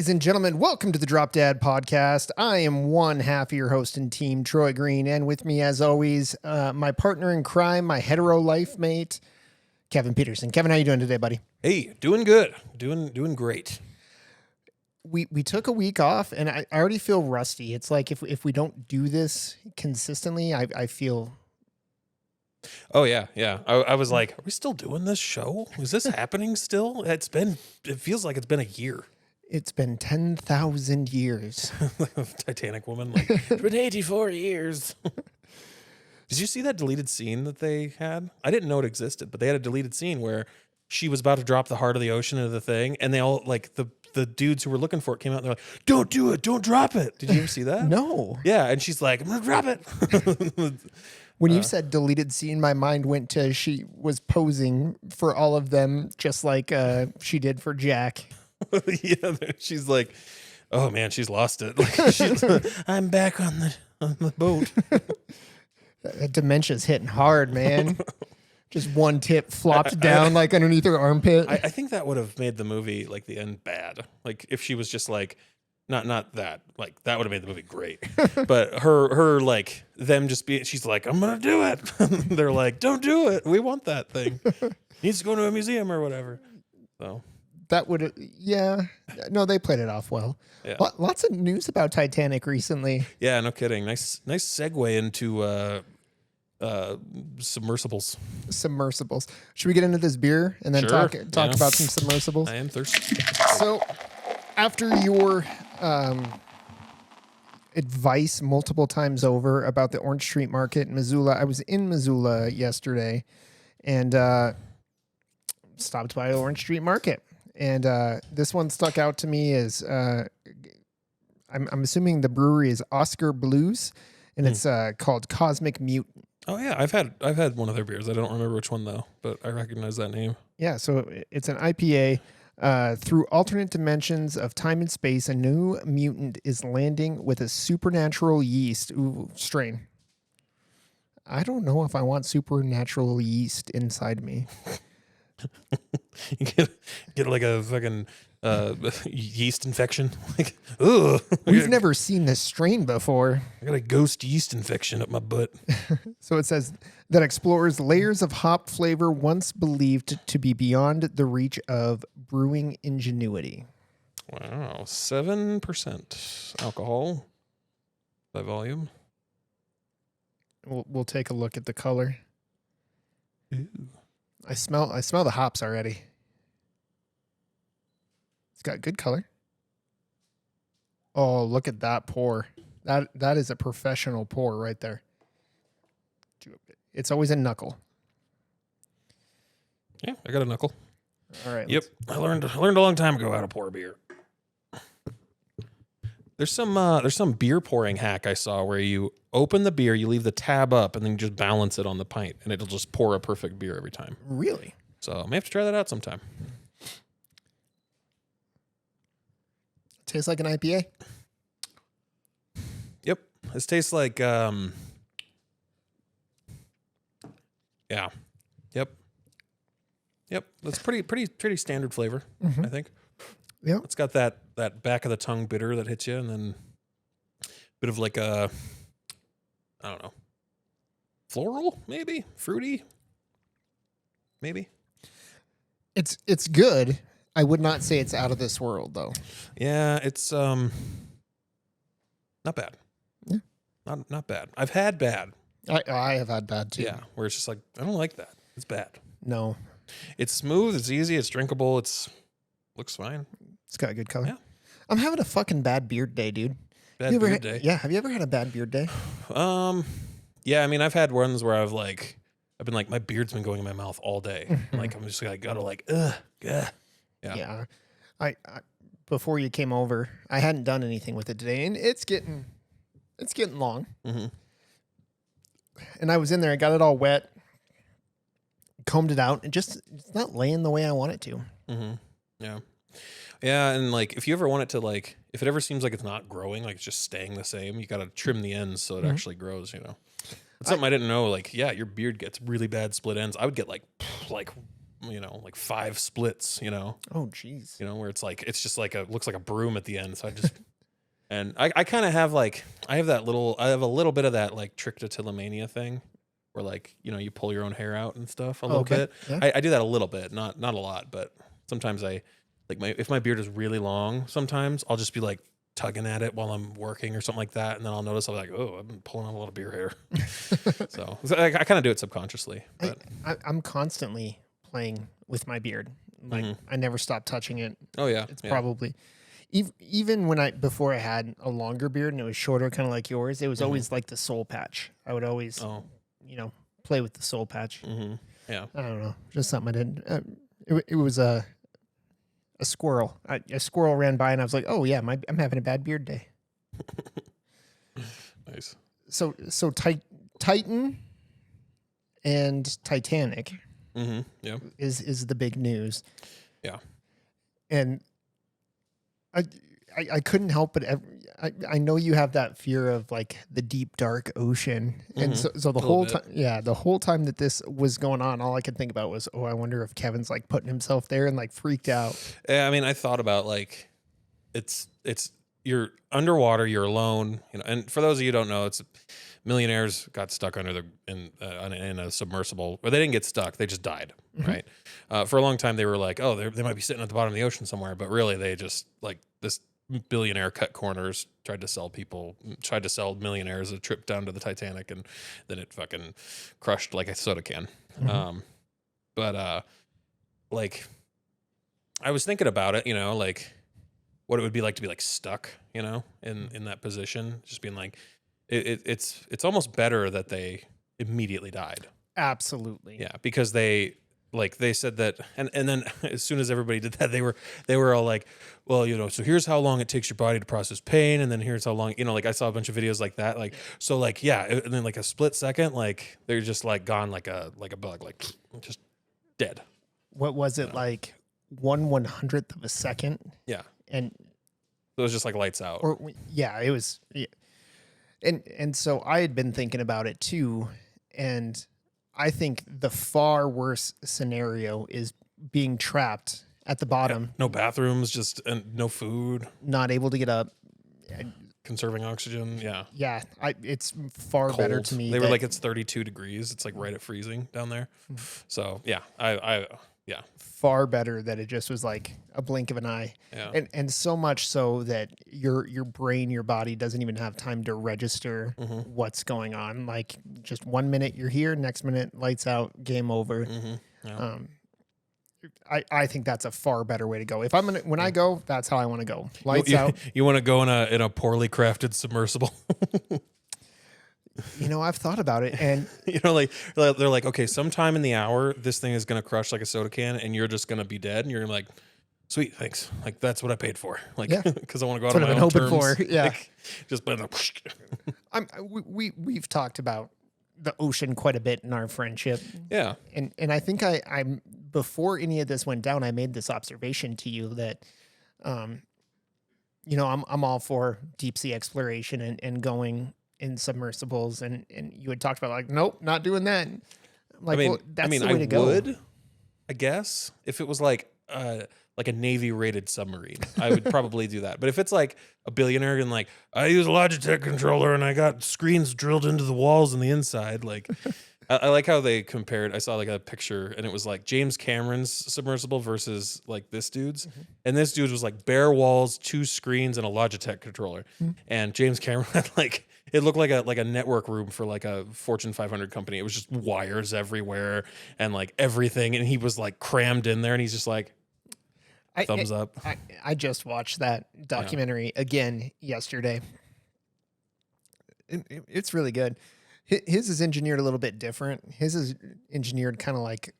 Ladies and gentlemen, welcome to the Drop Dad Podcast. I am one half of your host and team, Troy Green, and with me, as always, my partner in crime, my hetero life mate, Kevin Peterson. Kevin, how you doing today, buddy? Hey, doing good. Doing great. We took a week off, and I already feel rusty. It's like if we don't do this consistently, I feel... Oh, yeah. I was like, are we still doing this show? Is this happening still? It feels like it's been a year. It's been 10,000 years. Titanic woman, like, it's been 84 years. Did you see that deleted scene that they had? I didn't know it existed, but they had a deleted scene where she was about to drop the heart of the ocean into the thing, and they all, like, the dudes who were looking for it came out and they're like, don't do it, don't drop it. Did you ever see that? No. Yeah, and she's like, I'm going to drop it. When you said deleted scene, my mind went to she was posing for all of them, just like she did for Jack. Yeah, she's like, oh man, she's lost it. Like, I'm back on the boat. Dementia's hitting hard, man. Just one tip flopped down like underneath her armpit. I think that would have made the movie, like, the end bad. Like, if she was just like, not that, like, that would have made the movie great. But her like, them just being, she's like, I'm gonna do it. They're like, don't do it. We want that thing. Needs to go to a museum or whatever. So that would, yeah. No, they played it off well. Yeah. Lots of news about Titanic recently. Yeah, no kidding. Nice segue into submersibles. Should we get into this beer and then Sure. talk about some submersibles? I am thirsty. So, after your advice multiple times over about the Orange Street Market in Missoula, I was in Missoula yesterday and stopped by Orange Street Market. And this one stuck out to me as I'm assuming the brewery is Oscar Blues, and it's called Cosmic Mutant. Oh yeah, I've had one of their beers. I don't remember which one though, but I recognize that name. Yeah, so it's an IPA. Through alternate dimensions of time and space, a new mutant is landing with a supernatural yeast strain. I don't know if I want supernatural yeast inside me. You get like a fucking yeast infection. Like, ugh. We've never seen this strain before. I got a ghost yeast infection up my butt. So it says that explores layers of hop flavor once believed to be beyond the reach of brewing ingenuity. Wow, 7% alcohol by volume. We'll take a look at the color. Ooh. I smell the hops already. It's got good color. Oh, look at that pour. That is a professional pour right there. It's always a knuckle. Yeah, I got a knuckle. All right. Yep, I learned a long time ago how to pour beer. There's some beer pouring hack I saw where you open the beer, you leave the tab up, and then you just balance it on the pint, and it'll just pour a perfect beer every time. Really? So I may have to try that out sometime. Tastes like an IPA. Yep, this tastes like yeah. Yep, that's pretty standard flavor, I think. Yeah, it's got that back of the tongue bitter that hits you, and then a bit of like a, I don't know, floral, maybe fruity, maybe. It's good. I would not say it's out of this world, though. Yeah, it's not bad. Yeah, not bad. I've had bad. I have had bad too. Yeah, where it's just like, I don't like that. It's bad. No, it's smooth. It's easy. It's drinkable. Looks fine. It's got a good color. Yeah. I'm having a fucking bad beard day, dude. Bad beard day. Yeah. Have you ever had a bad beard day? Yeah. I mean, I've had ones where I've been like, my beard's been going in my mouth all day. Like, I'm just like, gotta like, ugh. Yeah. I before you came over, I hadn't done anything with it today, and it's getting long. Mm-hmm. And I was in there, I got it all wet, combed it out, and it's not laying the way I want it to. Mm-hmm. Yeah. Yeah, and like if you ever want it to, like, if it ever seems like it's not growing, like it's just staying the same, you got to trim the ends so it actually grows, It's something I didn't know. Like, yeah, your beard gets really bad split ends. I would get like like 5 splits, Oh, jeez. where it's just like looks like a broom at the end. So I just, and I kind of have I have a little bit of that like trichotillomania thing where like, you pull your own hair out and stuff a little Okay. bit. Yeah. I do that a little bit, not a lot, but sometimes if my beard is really long, sometimes I'll just be like tugging at it while I'm working or something like that. And then I'll notice I'm like, oh, I've been pulling out a lot of beard hair. so I kind of do it subconsciously. But. I'm constantly playing with my beard. Like I never stop touching it. Oh yeah. It's probably even before I had a longer beard and it was shorter, kind of like yours, it was always like the soul patch. I would always, play with the soul patch. Yeah. I don't know. Just something I did. It was a squirrel. A squirrel ran by and I was like, oh yeah, I'm having a bad beard day. Nice. So Titan and Titanic Yeah. is the big news. Yeah. And I couldn't help but I know you have that fear of like the deep dark ocean, and so the whole time, the whole time that this was going on, all I could think about was, I wonder if Kevin's like putting himself there and like freaked out. Yeah, I mean, I thought about like, it's you're underwater, you're alone, and for those of you who don't know, it's millionaires got stuck in a submersible, or they didn't get stuck, they just died, right? For a long time, they were like, oh, they might be sitting at the bottom of the ocean somewhere, but really, they just like this billionaire cut corners, tried to sell millionaires a trip down to the Titanic, and then it fucking crushed like a soda can. But like, I was thinking about it, like what it would be like to be like stuck, in that position, just being like, it's almost better that they immediately died. Absolutely. Yeah, because they said that, and then as soon as everybody did that, they were all like, well, so here's how long it takes your body to process pain, and then here's how long, like I saw a bunch of videos like that, like, so like, yeah, and then like a split second, like they're just like gone like a bug, like just dead. What was it like 1/100th of a second? Yeah, and it was just like lights out. Or it was, and so I had been thinking about it too, and I think the far worse scenario is being trapped at the bottom. Yeah, no bathrooms, and no food. Not able to get up. Conserving oxygen, yeah. Yeah, it's far Cold. better to me. They were like, it's 32 degrees. It's like right at freezing down there. So, yeah, yeah. Far better that it just was like a blink of an eye. Yeah. And so much so that your brain, your body doesn't even have time to register what's going on. Like just 1 minute you're here, next minute lights out, game over. Yeah. I think that's a far better way to go. If when I go, that's how I want to go. Lights out. You want to go in a poorly crafted submersible. I've thought about it, and like they're like, okay, sometime in the hour, this thing is gonna crush like a soda can, and you're just gonna be dead, and you're like, sweet, thanks, like that's what I paid for, like, because I want to go out on my own terms. For. Yeah, like, just we've talked about the ocean quite a bit in our friendship. Yeah, and I think I'm before any of this went down, I made this observation to you that, I'm all for deep sea exploration and going in submersibles, and you had talked about like, nope, not doing that. Like, that's the way to go. Would, I guess, if it was like a Navy rated submarine, I would probably do that. But if it's like a billionaire and like, I use a Logitech controller and I got screens drilled into the walls and the inside, like, I like how they compared. I saw like a picture and it was like James Cameron's submersible versus like this dude's. And this dude was like bare walls, 2 screens, and a Logitech controller. And James Cameron had like, it looked like a network room for like a Fortune 500 company. It was just wires everywhere and like everything. And he was like crammed in there and he's just like, thumbs up. I just watched that documentary again yesterday. It's really good. His is engineered a little bit different. His is engineered kind of like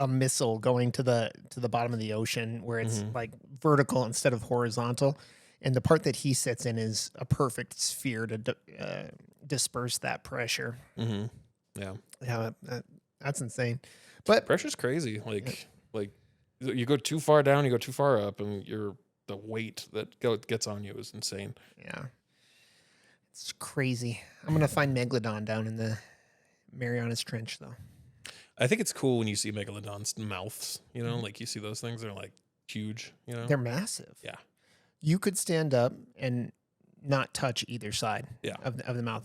a missile going to the bottom of the ocean, where it's like vertical instead of horizontal. And the part that he sits in is a perfect sphere to disperse that pressure. Yeah, that's insane. But pressure's crazy. Like you go too far down, you go too far up, and the weight that gets on you is insane. Yeah. It's crazy. I'm going to find Megalodon down in the Marianas Trench, though. I think it's cool when you see megalodons' mouths. You know, like you see those things. They're like huge. You know, They're massive. Yeah. You could stand up and not touch either side Yeah. of the mouth.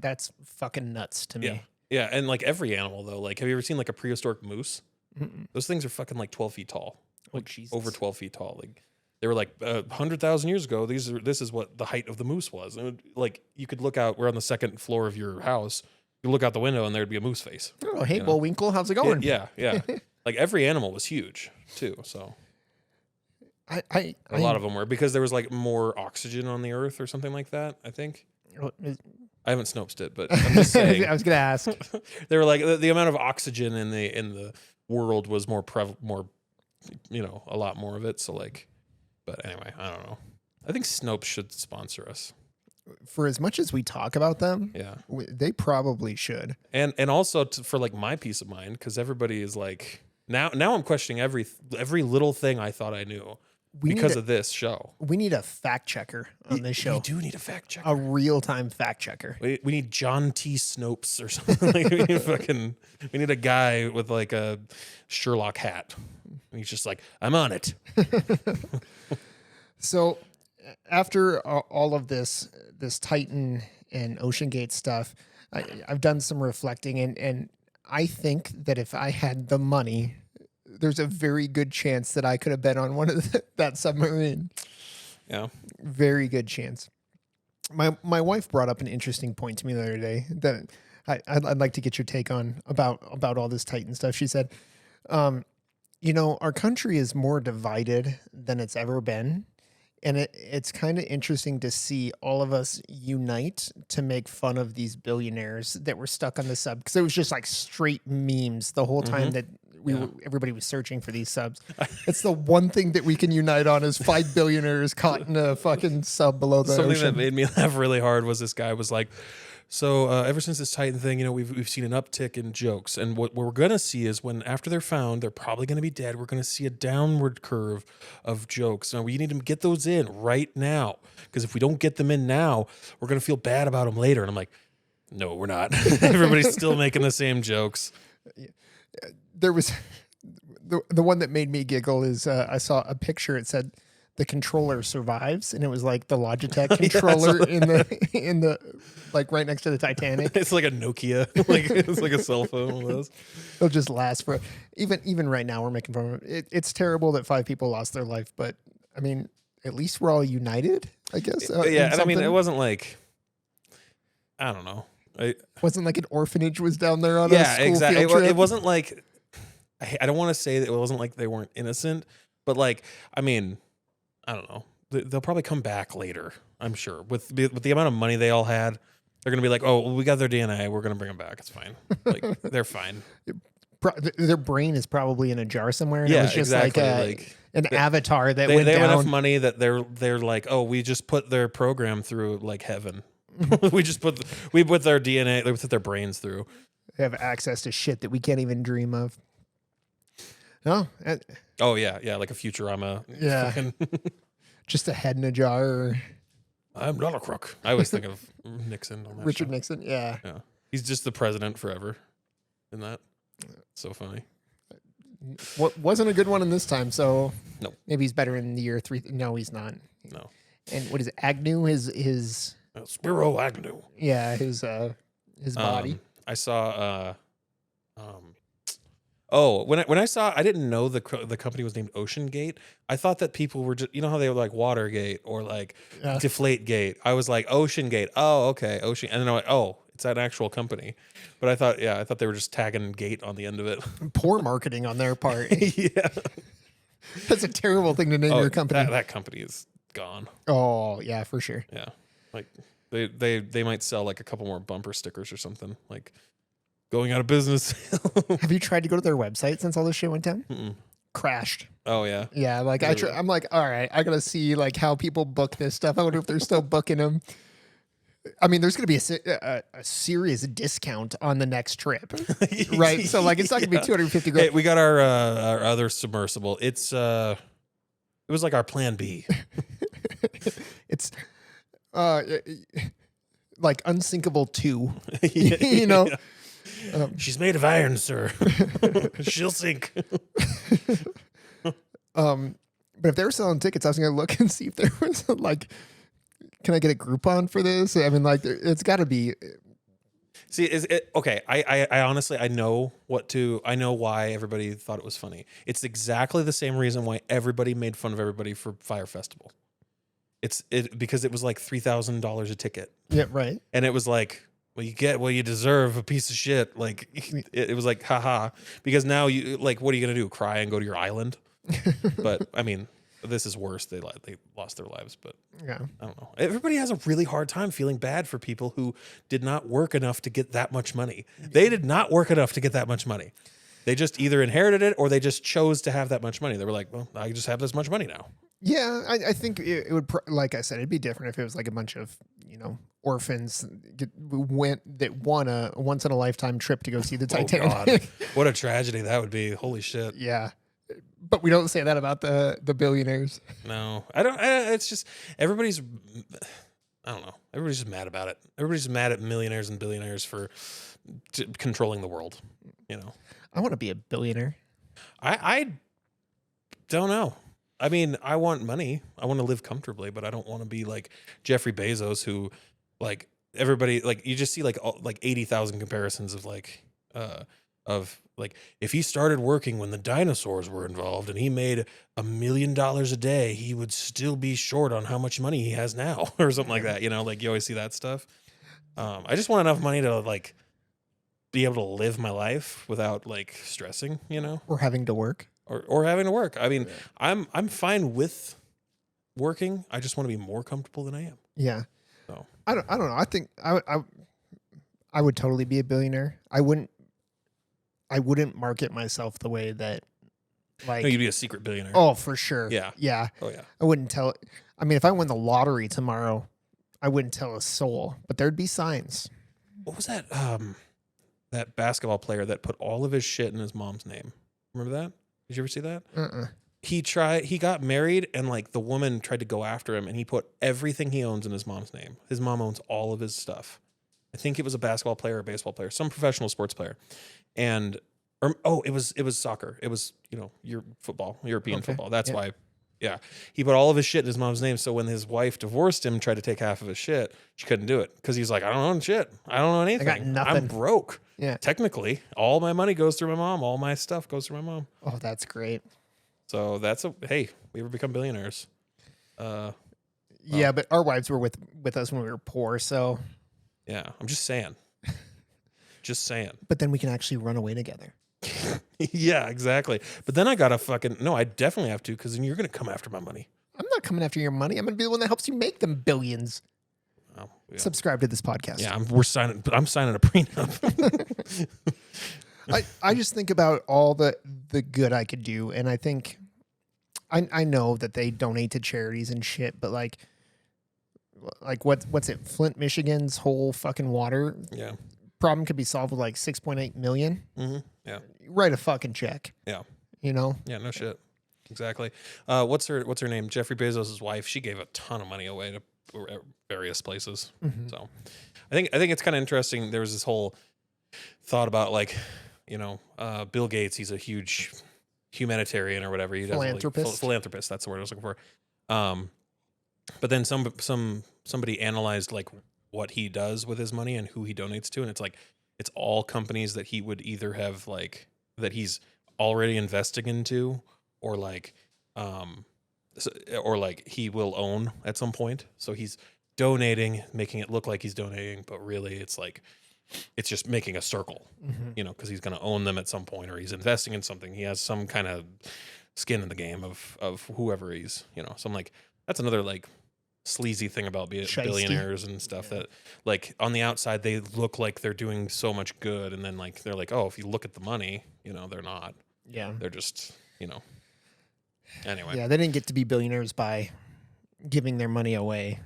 That's fucking nuts to me. Yeah. Yeah, and like every animal though, like have you ever seen like a prehistoric moose? Mm-mm. Those things are fucking like 12 feet tall, Oh, like Jesus. over 12 feet tall. Like they were like 100,000 years ago. This is what the height of the moose was. And like you could look out. We're on the second floor of your house. You look out the window and there'd be a moose face. Oh, hey, you know? Bullwinkle, how's it going? Yeah. Like every animal was huge too. So a lot of them were because there was like more oxygen on the earth or something like that. I think. I haven't Snopesed it, but I'm just saying. I was gonna ask. They were like the amount of oxygen in the world was more you know, a lot more of it. So like, but anyway, I don't know. I think Snopes should sponsor us. For as much as we talk about them, Yeah, they probably should. and also for like my peace of mind, because everybody is like now I'm questioning every little thing I thought I knew because of this show. We need a fact checker on this show. We do need a fact checker. A real-time fact checker. We need John T. Snopes or something. Like we need a guy with like a Sherlock hat. And he's just like, I'm on it. So after all of this Titan and Oceangate stuff, I've done some reflecting, and I think that if I had the money, there's a very good chance that I could have been on one of that submarine. Yeah. Very good chance. My wife brought up an interesting point to me the other day that I'd like to get your take on about all this Titan stuff. She said, you know, our country is more divided than it's ever been. And it's kind of interesting to see all of us unite to make fun of these billionaires that were stuck on the sub. Because it was just like straight memes the whole time that everybody was searching for these subs. It's the one thing that we can unite on is 5 billionaires caught in a fucking sub below the Something ocean. that made me laugh really hard was this guy was like, so ever since this Titan thing, you know, we've seen an uptick in jokes, and what we're gonna see is when after they're found, they're probably gonna be dead. We're gonna see a downward curve of jokes. Now we need to get those in right now, because if we don't get them in now, we're gonna feel bad about them later. And I'm like, no, we're not. Everybody's still making the same jokes. There was the one that made me giggle is I saw a picture. It said the controller survives, and it was like the Logitech controller in the like right next to the Titanic. It's like a Nokia, like it's like a cell phone. One of those. It'll just last for even right now. We're making fun of it. It's terrible that 5 people lost their life, but I mean, at least we're all united, I guess. Yeah, and I mean, it wasn't like, I don't know. Wasn't like an orphanage was down there on a school exactly. field trip. It wasn't like, I don't want to say that it wasn't like they weren't innocent, but like, I mean, I don't know. They'll probably come back later, I'm sure. With the amount of money they all had, they're going to be like, oh, well, we got their DNA. We're going to bring them back. It's fine. Like, they're fine. Their brain is probably in a jar somewhere. And Yeah, it was just exactly. like an avatar that they went have down. enough money that they're like, oh, we just put their program through like heaven. we put their DNA, we put their brains through. They have access to shit that we can't even dream of. No. Oh yeah, like a Futurama. Yeah. Just a head in a jar. Or I'm not a crook. I always think of Nixon on that Richard show. Nixon. Yeah. Yeah. He's just the president forever. Isn't that so funny? What wasn't a good one in this time, so No. maybe he's better in the year 3. No, he's not. No. And what is it? Agnew? His Spiro Agnew. yeah, his body. I saw when I saw, I didn't know the company was named Oceangate. I thought that people were just, you know how they were like Watergate or like Deflategate. I was like Oceangate. Oh, okay, Ocean. And then I'm like, oh, it's an actual company. But I thought they were just tagging gate on the end of it. Poor marketing on their part. Yeah, That's a terrible thing to name your company. That company is gone. Oh yeah, for sure. Yeah, like they might sell like a couple more bumper stickers or something, like going out of business. Have you tried to go to their website since all this shit went down? Mm-mm. Crashed. Oh yeah. Yeah, like I'm like, all right, I gotta see like how people book this stuff. I wonder if they're still booking them. I mean, there's going to be a serious discount on the next trip, right? So like, it's not going to be $250 grand. Hey, we got our other submersible. It was like our plan B. It's like Unsinkable 2, you know? She's made of iron, sir. She'll sink. But if they were selling tickets, I was going to look and see if there was like, can I get a Groupon for this? I mean, like, it's got to be. See, is it okay? I honestly, I know why everybody thought it was funny. It's exactly the same reason why everybody made fun of everybody for Fire Festival. Because it was like $3,000 a ticket. Yeah, right. And it was like, well, you get what you deserve, a piece of shit. Like it was like, haha. Because now you like, what are you gonna do? Cry and go to your island? But I mean, this is worse. They lost their lives, but yeah, I don't know. Everybody has a really hard time feeling bad for people who did not work enough to get that much money. They did not work enough to get that much money. They just either inherited it or they just chose to have that much money. They were like, well, I just have this much money now. Yeah, I think it would, like I said, it'd be different if it was like a bunch of, orphans that won a once in a lifetime trip to go see the Titanic. Oh God, what a tragedy that would be. Holy shit. Yeah. But we don't say that about the billionaires. No, I don't. It's just everybody's. I don't know. Everybody's just mad about it. Everybody's just mad at millionaires and billionaires for controlling the world. I want to be a billionaire. I don't know. I mean, I want money. I want to live comfortably, but I don't want to be like Jeffrey Bezos, who, like, everybody, like, you just see like 80,000 comparisons of if he started working when the dinosaurs were involved and he made $1 million a day, he would still be short on how much money he has now or something like that. Like you always see that stuff. I just want enough money to like be able to live my life without like stressing, or having to work. Or having to work. I mean, yeah. I'm fine with working. I just want to be more comfortable than I am. Yeah. So I don't know. I think I would totally be a billionaire. I wouldn't market myself the way that, like, no, you'd be a secret billionaire. Oh, for sure. Yeah. Yeah. Oh yeah. I wouldn't tell. I mean, if I win the lottery tomorrow, I wouldn't tell a soul, but there'd be signs. What was that? That basketball player that put all of his shit in his mom's name. Remember that? Did you ever see that? He got married and like the woman tried to go after him and he put everything he owns in his mom's name. His mom owns all of his stuff. I think it was a basketball player or a baseball player, some professional sports player. And it was soccer. It was, your football, European football. That's why. Yeah. He put all of his shit in his mom's name. So when his wife divorced him and tried to take half of his shit, she couldn't do it because he's like, I don't own shit. I don't own anything. I got nothing. I'm broke. Yeah. Technically, all my money goes through my mom. All my stuff goes through my mom. Oh, that's great. So hey, we ever become billionaires? Yeah, but our wives were with us when we were poor, so. Yeah, I'm just saying. Just saying. But then we can actually run away together. Yeah, exactly. But then I gotta I definitely have to, because then you're gonna come after my money. I'm not coming after your money. I'm gonna be the one that helps you make them billions. Oh, yeah. Subscribe to this podcast. Yeah, I'm signing a prenup. I just think about all the good I could do, and I think I know that they donate to charities and shit, but like what's it? Flint, Michigan's whole fucking water problem could be solved with like 6.8 million. Mm-hmm. Yeah, write a fucking check. Yeah, Yeah, no shit. Exactly. What's her name? Jeffrey Bezos' wife. She gave a ton of money away to various places. Mm-hmm. So I think it's kind of interesting. There was this whole thought about like, Bill Gates, he's a huge humanitarian or whatever. He does philanthropist. Philanthropist, that's the word I was looking for. But then somebody analyzed like what he does with his money and who he donates to, and it's like it's all companies that he would either have like that he's already investing into or like he will own at some point. So he's donating, making it look like he's donating, but really it's like it's just making a circle, because he's going to own them at some point, or he's investing in something. He has some kind of skin in the game of whoever he's, so I'm like, that's another like sleazy thing about billionaires and stuff that like on the outside, they look like they're doing so much good. And then like, they're like, oh, if you look at the money, they're not. Yeah. They're just, anyway. Yeah. They didn't get to be billionaires by giving their money away.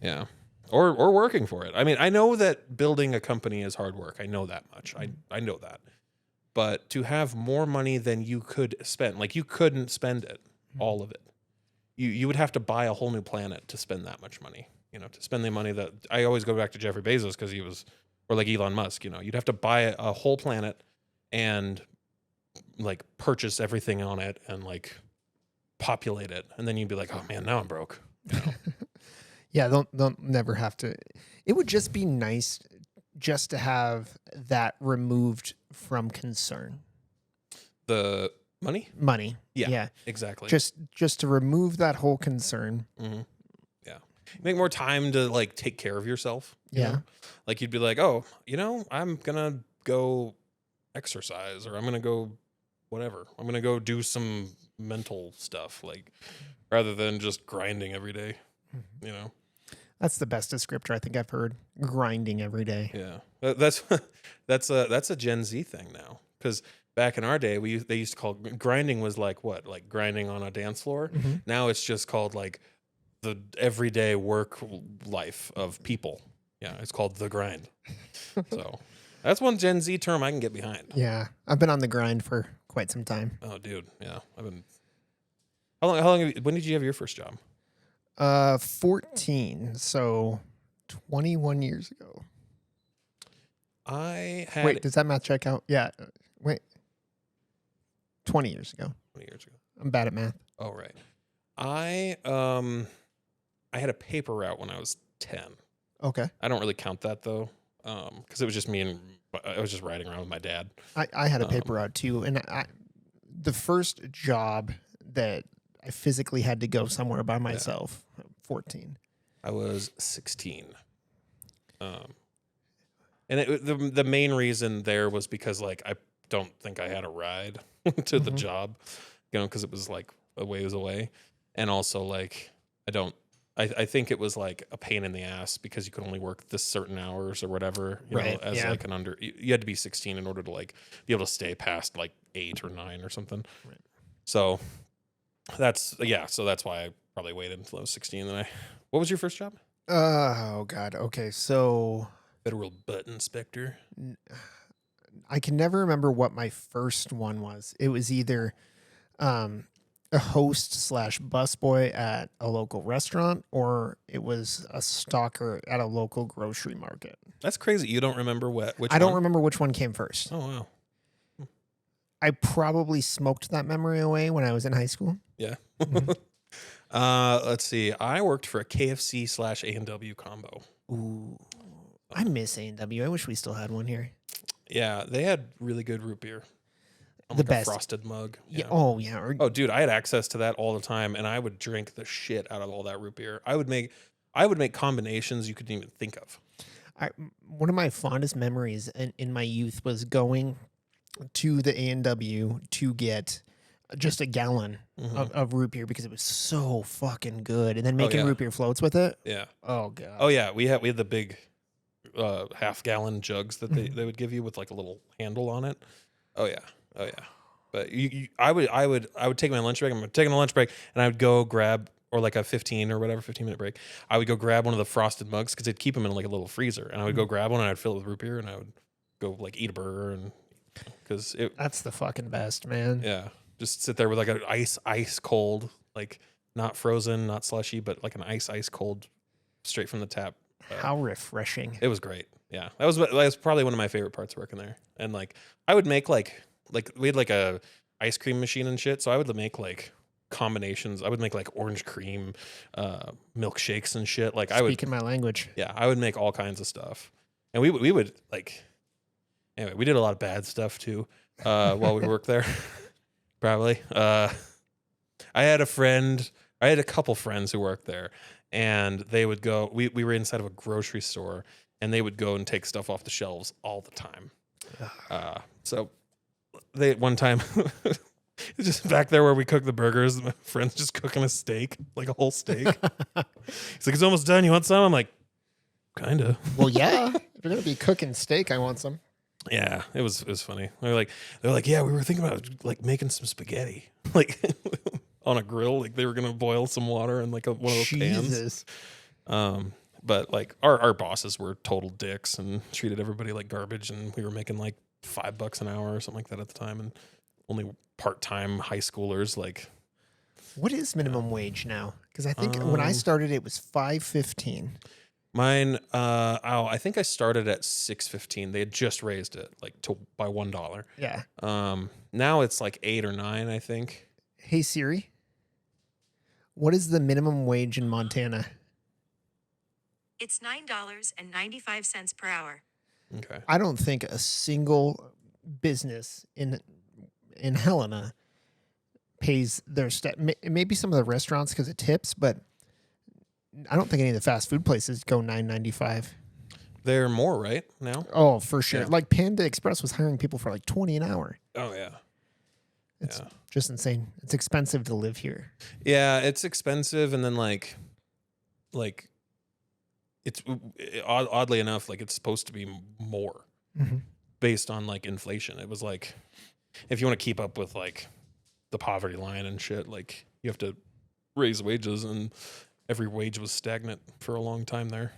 Yeah. Or working for it. I mean, I know that building a company is hard work. I know that much. I know that. But to have more money than you could spend, like you couldn't spend it, all of it. You would have to buy a whole new planet to spend that much money. To spend the money that I always go back to Jeffrey Bezos because he was or like Elon Musk, you know, you'd have to buy a whole planet and like purchase everything on it and like populate it. And then you'd be like, oh man, now I'm broke. You know? Yeah, they'll never have to. It would just be nice just to have that removed from concern. The money? Yeah. Exactly. Just to remove that whole concern. Mm-hmm. Yeah. Make more time to like take care of yourself. You Yeah. know? Like you'd be like, oh, you know, I'm going to go exercise, or I'm going to go whatever. I'm going to go do some mental stuff, like rather than just grinding every day, you know? That's the best descriptor I think I've heard. Grinding every day. Yeah. That's a Gen Z thing now. Cause back in our day, they used to call grinding was like what? Like grinding on a dance floor. Mm-hmm. Now it's just called like the everyday work life of people. Yeah. It's called the grind. So that's one Gen Z term I can get behind. Yeah. I've been on the grind for quite some time. Oh dude. Yeah. How long when did you have your first job? 14. So 21 years ago. Wait, does that math check out? Yeah. Wait. 20 years ago. 20 years ago. I'm bad at math. Oh, right. I had a paper route when I was 10. Okay. I don't really count that though. Because it was just me and I was just riding around with my dad. I had a paper route too. And the first job that I physically had to go somewhere by myself, 14. I was 16. And the main reason there was because like I don't think I had a ride to the job, you know, because it was like a ways away, and also like I think it was like a pain in the ass because you could only work this certain hours or whatever, you know, as like an you had to be 16 in order to like be able to stay past like 8 or 9 or something. Right. So that's why I probably waited until I was 16. What was your first job? Oh God. Okay. So Federal butt inspector. I can never remember what my first one was. It was either a host / busboy at a local restaurant, or it was a stalker at a local grocery market. That's crazy. You don't remember which I don't remember which one came first. Oh, wow. I probably smoked that memory away when I was in high school. Yeah. Mhm. Let's see. I worked for a KFC / A&W combo. Ooh, I miss A&W. I wish we still had one here. Yeah, they had really good root beer. The best. A frosted mug. Yeah. Oh, yeah. Oh, dude, I had access to that all the time, and I would drink the shit out of all that root beer. I would make combinations you couldn't even think of. One of my fondest memories in my youth was going to the A&W to get just a gallon of root beer because it was so fucking good, and then making root beer floats with it. Yeah. Oh God. Oh yeah, we had the big half-gallon jugs that they would give you with like a little handle on it. Oh yeah. But I would take my lunch break. I'm taking a lunch break, and I would go grab, or like a 15-minute break. I would go grab one of the frosted mugs because they'd keep them in like a little freezer, and I would go grab one and I'd fill it with root beer, and I would go like eat a burger, and because that's the fucking best, man. Yeah, just sit there with like an ice cold, like not frozen, not slushy, but like an ice cold, straight from the tap. How refreshing! It was great. Yeah, that was probably one of my favorite parts working there. And like I would make like we had like a ice cream machine and shit, so I would make like combinations. I would make like orange cream milkshakes and shit. Like speaking my language. Yeah, I would make all kinds of stuff. And we would like, anyway, we did a lot of bad stuff too while we worked there. Probably. I had a couple friends who worked there, and they would go, we were inside of a grocery store, and they would go and take stuff off the shelves all the time. So they one time just back there where we cook the burgers, my friend's just cooking a steak, like a whole steak. He's like, it's almost done. You want some? I'm like, kinda. Well, yeah. If you're gonna be cooking steak, I want some. Yeah, it was funny. They're like, yeah, we were thinking about like making some spaghetti, like on a grill. Like they were gonna boil some water in like one of those pans. But like our bosses were total dicks and treated everybody like garbage, and we were making like $5 an hour or something like that at the time, and only part-time high schoolers. Like, what is minimum wage now? Because I think when I started, it was $5.15. Mine, I think I started at $6.15. They had just raised it like by $1. Yeah. Now it's like 8 or 9, I think. Hey Siri, what is the minimum wage in Montana? It's $9.95 per hour. Okay. I don't think a single business in Helena pays their maybe some of the restaurants because of tips, but I don't think any of the fast food places go $9.95. They're more right now. Oh, for sure. Yeah. Like Panda Express was hiring people for like $20 an hour. Oh yeah. It's just insane. It's expensive to live here. Yeah, it's expensive, and then like it's oddly enough, like it's supposed to be more based on like inflation. It was like if you want to keep up with like the poverty line and shit, like you have to raise wages, and every wage was stagnant for a long time there.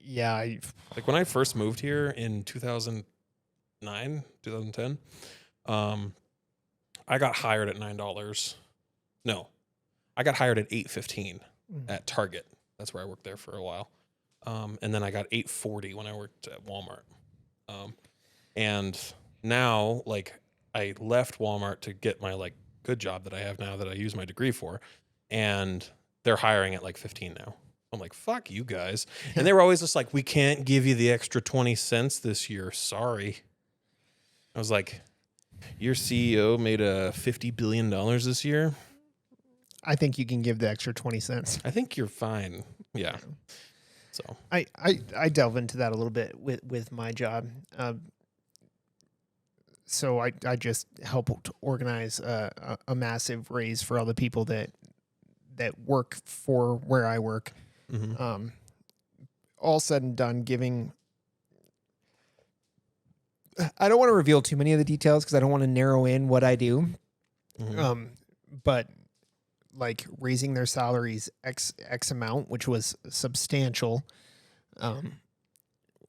Yeah. Like when I first moved here in 2009, 2010, I got hired at $9. No, I got hired at $8.15 at Target. That's where I worked there for a while. And then I got $8.40 when I worked at Walmart. And now, like, I left Walmart to get my like good job that I have now that I use my degree for, and they're hiring at like 15 now. I'm like, fuck you guys. And they were always just like, we can't give you the extra 20 cents this year. Sorry. I was like, your CEO made $50 billion this year. I think you can give the extra 20 cents. I think you're fine. Yeah. So I delve into that a little bit with my job. So I just help to organize a massive raise for all the people that work for where I work. All said and done, giving. I don't want to reveal too many of the details because I don't want to narrow in what I do. But like raising their salaries X amount, which was substantial,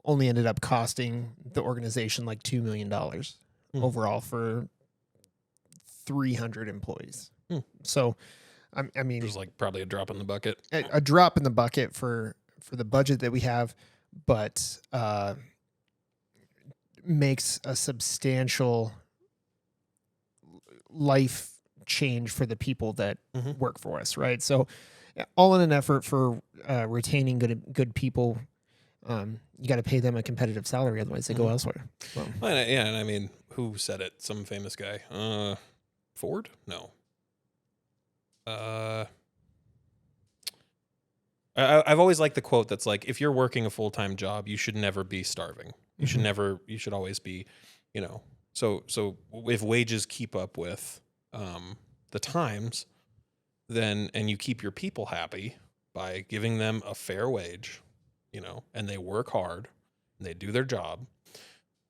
only ended up costing the organization like $2 million overall for 300 employees. So, I mean, it was like probably a drop in the bucket. A drop in the bucket for the budget that we have, but makes a substantial life change for the people that work for us, right? So all in an effort for retaining good people, you got to pay them a competitive salary, otherwise they go elsewhere. So. Well, yeah, and I mean, who said it? Some famous guy. Ford? No. I've always liked the quote that's like, if you're working a full-time job, you should never be starving. You should always be, so if wages keep up with the times, then, and you keep your people happy by giving them a fair wage, and they work hard and they do their job,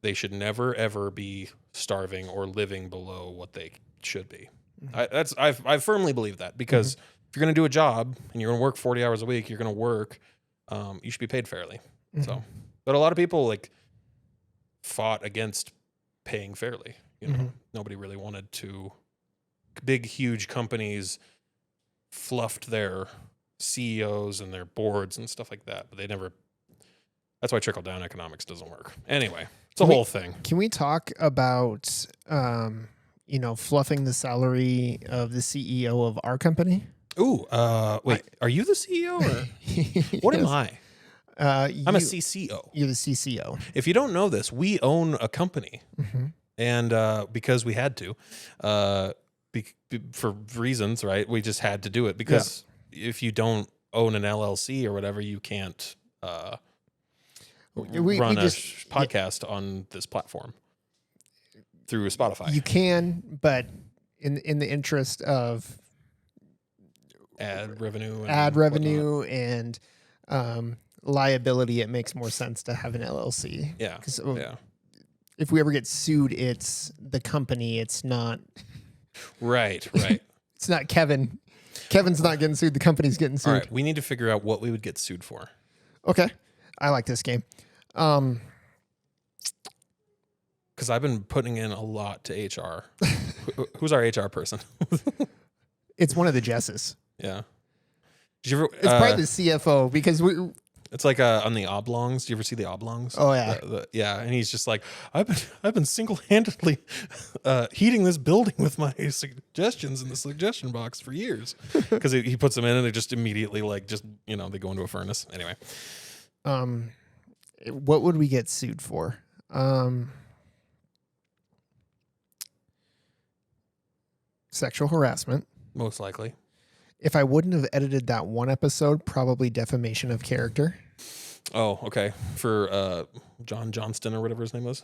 they should never ever be starving or living below what they should be. I firmly believe that, because if you're going to do a job and you're going to work 40 hours a week, you're going to work, you should be paid fairly. So, but a lot of people like fought against paying fairly. Nobody really wanted to. Big, huge companies fluffed their CEOs and their boards and stuff like that, but they never. That's why trickle down economics doesn't work. Anyway, it's a whole thing. Can we talk about fluffing the salary of the CEO of our company? Ooh, wait, are you the CEO or what am I? I'm a CCO. You're the CCO. If you don't know this, we own a company, and because we had to, for reasons, right? We just had to do it because if you don't own an LLC or whatever, you can't run a podcast on this platform through Spotify. You can, but in the interest of ad revenue and liability, it makes more sense to have an LLC. Yeah. If we ever get sued, it's the company. It's not. Right. It's not Kevin. Kevin's not getting sued. The company's getting sued. All right. We need to figure out what we would get sued for. Okay. I like this game. Because I've been putting in a lot to HR. Who's our HR person? It's one of the Jesses. Yeah. Did you ever? It's probably the CFO because we. It's like on the oblongs. Do you ever see the oblongs? Oh yeah, yeah. And he's just like, I've been single-handedly heating this building with my suggestions in the suggestion box for years, because he puts them in and they just immediately they go into a furnace. Anyway, what would we get sued for? Sexual harassment. most likely. If I wouldn't have edited that one episode, probably defamation of character. Oh, okay. For John Johnston or whatever his name was.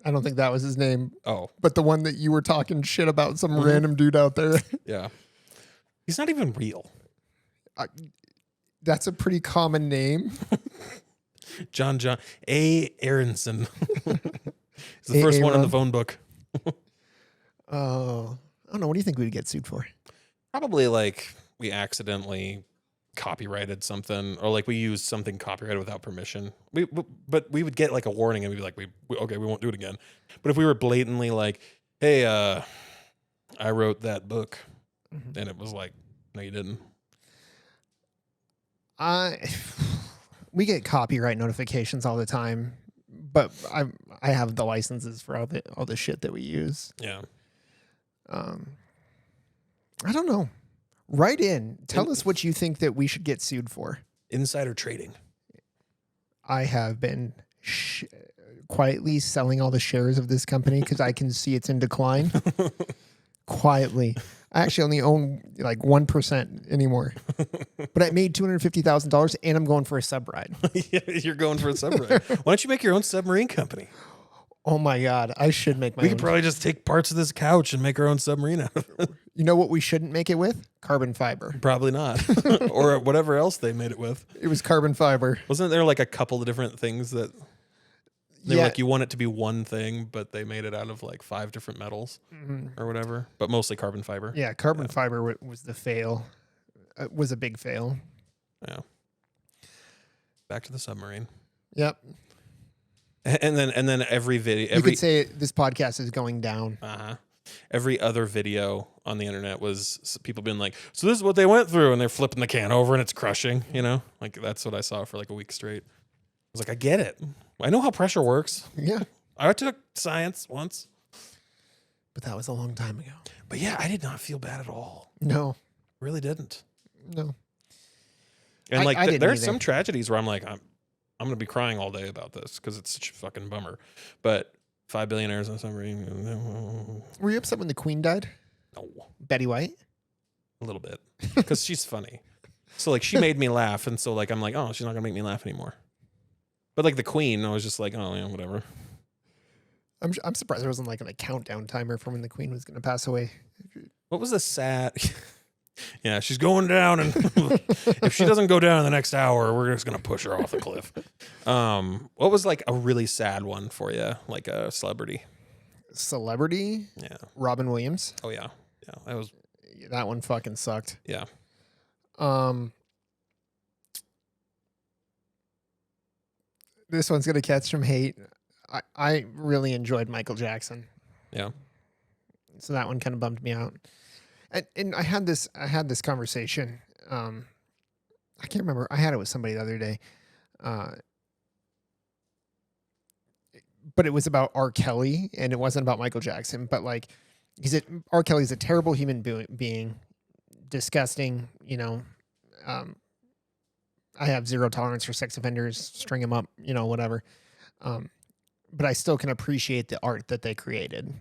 I don't think that was his name. Oh, But the one that you were talking shit about some random dude out there. yeah. He's not even real. That's a pretty common name. John A. Aronson. He's the first one in the phone book. Oh, I don't know. What do you think we'd get sued for? Probably like we accidentally copyrighted something, or like we used something copyrighted without permission. But we would get like a warning and we'd be like, okay, we won't do it again. But if we were blatantly like, hey, I wrote that book, and it was like, no, you didn't. We get copyright notifications all the time, but I have the licenses for all the shit that we use. Yeah. I don't know. Write in. Tell us what you think that we should get sued for. Insider trading. I have been quietly selling all the shares of this company because I can see it's in decline. Quietly. I actually only own like 1% anymore. But I made $250,000 and I'm going for a sub ride. Yeah, you're going for a submarine. Why don't you make your own submarine company? Oh my God. I should make my We own. could probably just take parts of this couch and make our own submarine out of it. You know what we shouldn't make it with? Carbon fiber. Probably not. Or whatever else they made it with. It was carbon fiber. Wasn't there like a couple of different things that they were like, you want it to be one thing, but they made it out of like 5 different metals or whatever, but mostly carbon fiber. Yeah, carbon fiber was the fail. Was a big fail. Yeah. Back to the submarine. Yep. And then every video, You could say this podcast is going down. every other video on the internet was people being like, so this is what they went through, and they're flipping the can over and it's crushing, like that's what I saw for like a week straight. I was like, I get it. I know how pressure works. Yeah. I took science once. But that was a long time ago. But yeah, I did not feel bad at all. No. Really didn't. No. And I didn't there's either. some tragedies where I'm like, I'm going to be crying all day about this because it's such a fucking bummer. But 5 billionaires on a submarine. Were you upset when the Queen died? No. Betty White? A little bit. Because she's funny. So like she made me laugh. And so like I'm like, oh, she's not going to make me laugh anymore. But like the Queen, I was just like, oh, yeah, whatever. I'm surprised there wasn't like a countdown timer for when the Queen was going to pass away. What was the sad? Yeah, she's going down, and if she doesn't go down in the next hour, we're just gonna push her off the cliff. What was like a really sad one for you, like a celebrity? Celebrity? Yeah. Robin Williams? Oh yeah, that was. That one fucking sucked. Yeah. This one's gonna catch some hate. I really enjoyed Michael Jackson. Yeah. So that one kind of bummed me out. And I had this conversation. I can't remember. I had it with somebody the other day. But it was about R. Kelly, and it wasn't about Michael Jackson. But like, R. Kelly's a terrible human being, disgusting. I have zero tolerance for sex offenders. String them up, whatever. But I still can appreciate the art that they created.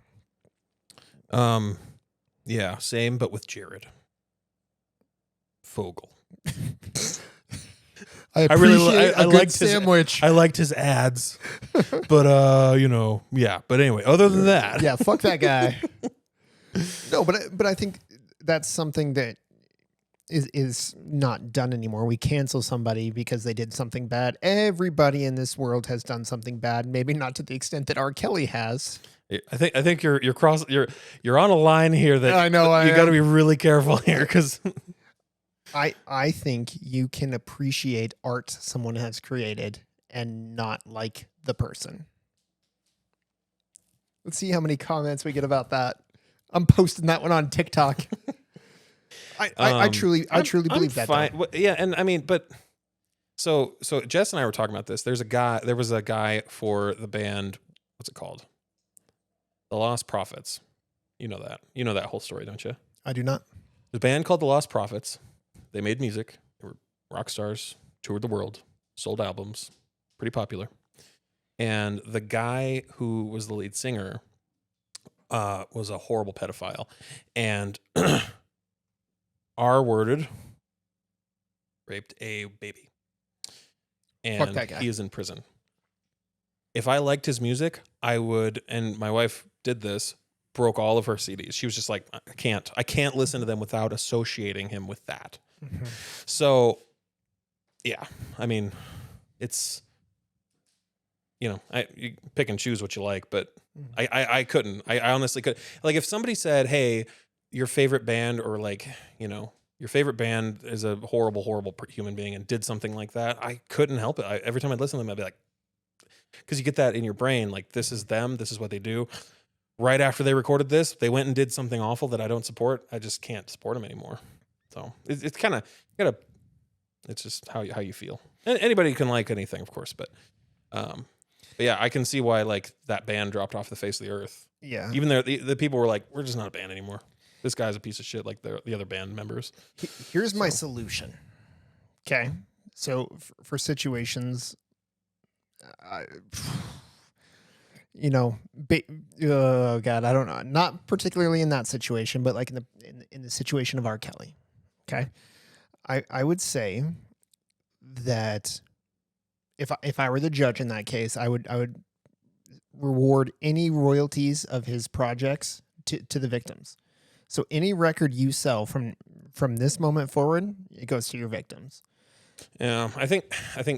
Yeah, same, but with Jared Fogle. I really I liked sandwich. I liked his ads, but yeah. But anyway, other than that, Yeah, fuck that guy. No, but I think that's something that is not done anymore. We cancel somebody because they did something bad. Everybody in this world has done something bad, maybe not to the extent that R. Kelly has. I think you're on a line here that I know you got to be really careful here because I think you can appreciate art someone has created and not like the person. Let's see how many comments we get about that. I'm posting that one on TikTok. I truly I'm believe that. fine. Though. Well, yeah, and I mean, but so Jess and I were talking about this. There was a guy for the band. What's it called? The Lost Prophets. You know that. You know that whole story, don't you? I do not. The band called the Lost Prophets. They made music. They were rock stars, toured the world, sold albums, pretty popular. And the guy who was the lead singer was a horrible pedophile, and R-worded, raped a baby, and Fuck that guy. he is in prison. If I liked his music, I would, and my wife did this, broke all of her CDs. She was just like, I can't listen to them without associating him with that. Mm-hmm. So, yeah, I mean, it's, you pick and choose what you like, but I couldn't. I honestly could. Like, if somebody said, hey, your favorite band, or like, your favorite band is a horrible, horrible human being, and did something like that, I couldn't help it. Every time I'd listen to them, I'd be like, because you get that in your brain, like, this is them, this is what they do. Right after they recorded this, they went and did something awful that I don't support. I just can't support them anymore. So it's kind of, it's just how you feel. And anybody can like anything, of course, but yeah, I can see why like that band dropped off the face of the earth. Yeah. Even there, the people were like, we're just not a band anymore. This guy's a piece of shit, like the other band members. Here's my solution. Okay. So for situations, oh God, I don't know. Not particularly in that situation, but like in the situation of R. Kelly. Okay. I would say that if I were the judge in that case, I would reward any royalties of his projects to the victims. So any record you sell from this moment forward, it goes to your victims. Yeah, I think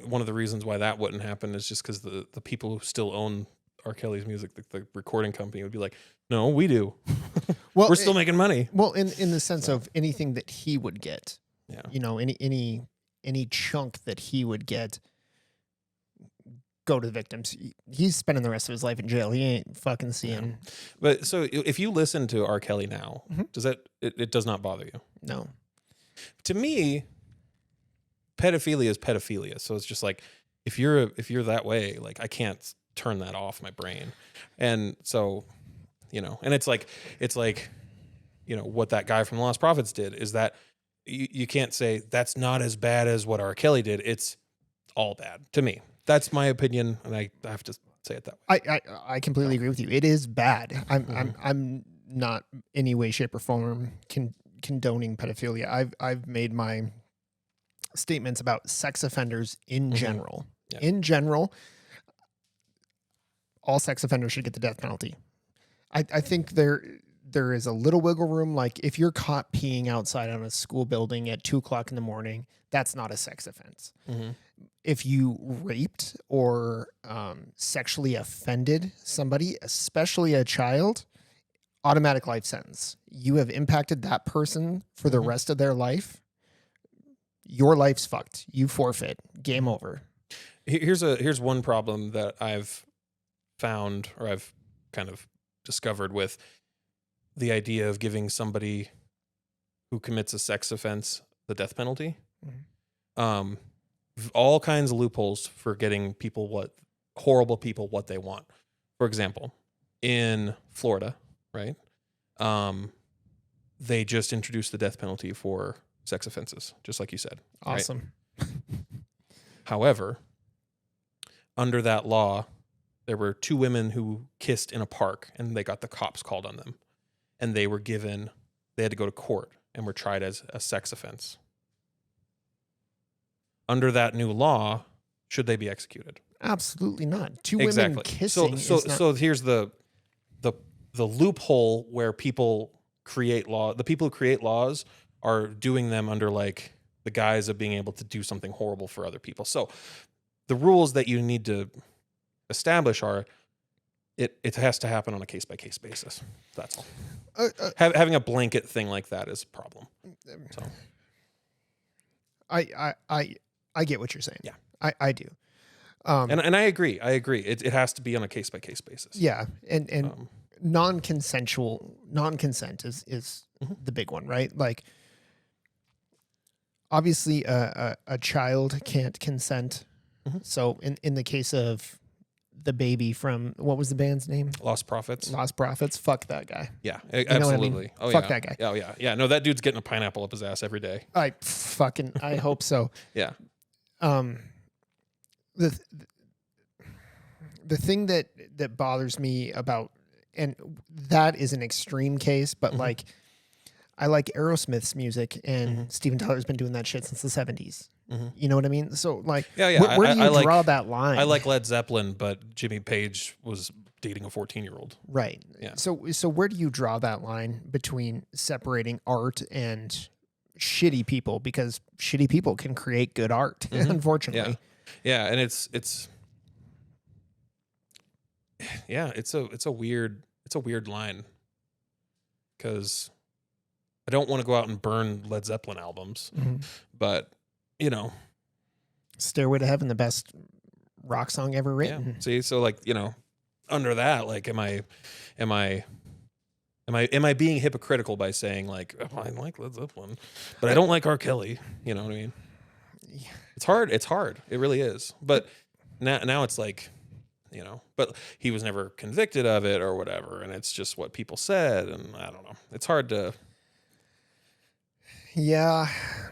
one of the reasons why that wouldn't happen is just because the people who still own R. Kelly's music, the recording company, would be like, no, we do. Well, we're still making money. Well, in the sense of anything that he would get, yeah, any chunk that he would get, go to the victims. He's spending the rest of his life in jail. He ain't fucking seeing. Yeah. But so if you listen to R. Kelly now, does that it does not bother you? No. To me, pedophilia is pedophilia. So it's just like if you're that way, like I can't turn that off my brain. And so, and it's like what that guy from the Lost Prophets did is that you can't say that's not as bad as what R. Kelly did. It's all bad to me. That's my opinion, and I have to say it that way. I completely agree with you. It is bad. I'm not any way, shape, or form condoning pedophilia. I've made my statements about sex offenders in general. Yeah. In general, all sex offenders should get the death penalty. I think there is a little wiggle room. Like if you're caught peeing outside on a school building at 2:00 in the morning, that's not a sex offense. Mm-hmm. If you raped or sexually offended somebody, especially a child, automatic life sentence. You have impacted that person for the rest of their life. Your life's fucked. You forfeit. Game over. Here's one problem that I've found, or I've kind of discovered with the idea of giving somebody who commits a sex offense the death penalty. Mm-hmm. All kinds of loopholes for getting horrible people what they want. For example, in Florida, right? They just introduced the death penalty for sex offenses, just like you said. Awesome. Right? However, under that law, there were 2 women who kissed in a park, and they got the cops called on them, and they had to go to court and were tried as a sex offense. Under that new law, should they be executed? Absolutely not. 2 exactly. women kissing. So here's the loophole where people create law. The people who create laws are doing them under like the guise of being able to do something horrible for other people. So the rules that you need to establish are it has to happen on a case-by-case basis. That's all. Having a blanket thing like that is a problem. So I get what you're saying. Yeah. I do. And I agree. It has to be on a case-by-case basis. Yeah. And non-consent is the big one, right? Like obviously a child can't consent. Mhm. So in the case of the baby from, what was the band's name? Lost Prophets. Lost Prophets. Fuck that guy. Yeah, know what I mean? absolutely. Oh Fuck yeah, that guy. Oh yeah, yeah. No, that dude's getting a pineapple up his ass every day. I hope so. Yeah. The the thing that bothers me about, and that is an extreme case, but Mhm. like, I like Aerosmith's music, and Mhm. Steven Tyler's been doing that shit since the 70s. Mhm. You know what I mean? So like, Yeah. where do you I like, draw that line? I like Led Zeppelin, but Jimmy Page was dating a 14-year-old. right. Yeah. So where do you draw that line between separating art and shitty people? Because shitty people can create good art, Mhm. unfortunately. Yeah, and it's yeah, it's a weird line, because I don't want to go out and burn Led Zeppelin albums, Mhm. but you know, Stairway to Heaven, the best rock song ever yeah. written. See, so like, under that, like, am I being hypocritical by saying like, oh, I like Led Zeppelin, but I don't like R. Kelly? You know what I mean? Yeah. It's hard. It's hard. It really is. But now it's like, but he was never convicted of it or whatever, and it's just what people said, and I don't know. It's hard to. Yeah,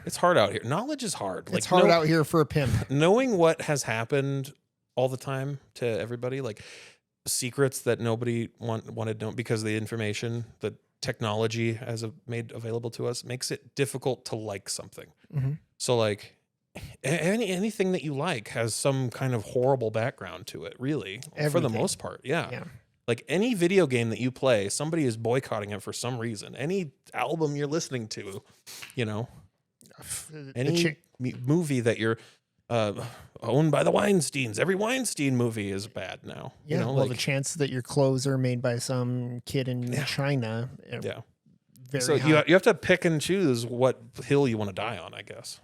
It's hard out here. Knowledge is hard. it's hard out here for a pimp. Knowing what has happened all the time to everybody, like secrets that nobody wanted known because the information, the technology has made available to us, makes it difficult to like something. Mhm. So like anything that you like has some kind of horrible background to it, really, for the Everything. most part. Yeah. Yeah. Like any video game that you play, somebody is boycotting it for some reason. Any album you're listening to, The any chick- movie that you're owned by the Weinsteins. Every Weinstein movie is bad now. Yeah, well, the chance that your clothes are made by some kid in Yeah. China, yeah. very So high. you have to pick and choose what hill you want to die on, I guess.